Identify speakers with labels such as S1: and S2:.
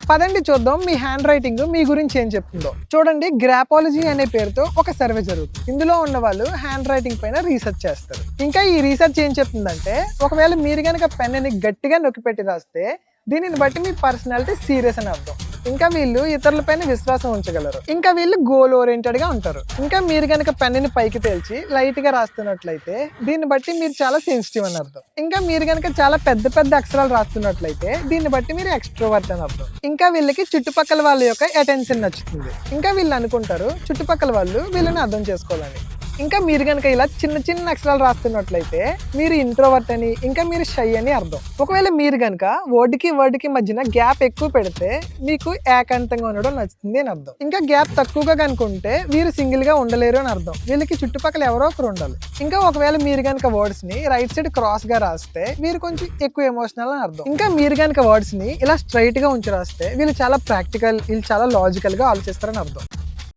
S1: పదండి చూద్దాం మీ hand writing మీ గురించి ఏం చెప్తుందో. చూడండి, గ్రాపాలజీ అనే పేరుతో ఒక సర్వే జరుగుతుంది. ఇందులో ఉన్న వాళ్ళు హ్యాండ్ రైటింగ్ పైన రీసెర్చ్ చేస్తారు. ఇంకా ఈ రీసెర్చ్ ఏం చెప్తుందంటే, ఒకవేళ మీరు గనక పెన్నుని గట్టిగా నొక్కి పెట్టి రాస్తే దీనిని బట్టి మీ పర్సనాలిటీ సీరియస్ అని అర్థం. ఇంకా వీళ్ళు ఇతరులపైన విశ్వాసం ఉంచగలరు. ఇంకా వీళ్ళు గోల్ ఓరియంటెడ్ గా ఉంటారు. ఇంకా మీరు గనక పెన్నుని పైకి తేల్చి లైట్ గా రాస్తున్నట్లయితే దీన్ని బట్టి మీరు చాలా సెన్సిటివ్ అని అర్థం. ఇంకా మీరు గనక చాలా పెద్ద పెద్ద అక్షరాలు రాస్తున్నట్లయితే దీన్ని బట్టి మీరు ఎక్స్ట్రోవర్ట్ అని అర్థం. ఇంకా వీళ్ళకి చుట్టుపక్కల వాళ్ళ యొక్క అటెన్షన్ నచ్చుతుంది. ఇంకా వీళ్ళు అనుకుంటారు చుట్టుపక్కల వాళ్ళు వీళ్ళని అర్థం చేసుకోవాలని. ఇంకా మీరు గనక ఇలా చిన్న చిన్న అక్షరాలు రాస్తున్నట్లయితే మీరు ఇంట్రోవర్ట్ అని, ఇంకా మీరు షై అని అర్థం. ఒకవేళ మీరు గనక వర్డ్కి మధ్యన గ్యాప్ ఎక్కువ పెడితే మీకు ఏకాంతంగా ఉండడం నచ్చుతుంది అని అర్థం. ఇంకా గ్యాప్ తక్కువగా కనుకుంటే వీరు సింగిల్ గా ఉండలేరు అని అర్థం. వీళ్ళకి చుట్టుపక్కల ఎవరో ఒకరు ఉండాలి. ఇంకా ఒకవేళ మీరు గనక వర్డ్స్ ని రైట్ సైడ్ క్రాస్ గా రాస్తే వీరు కొంచెం ఎక్కువ ఎమోషనల్ అని అర్థం. ఇంకా మీరు గనక వర్డ్స్ ని ఇలా స్ట్రైట్ గా ఉంచి రాస్తే వీళ్ళు చాలా ప్రాక్టికల్, వీళ్ళు చాలా లాజికల్ గా ఆలోచిస్తారని అర్థం.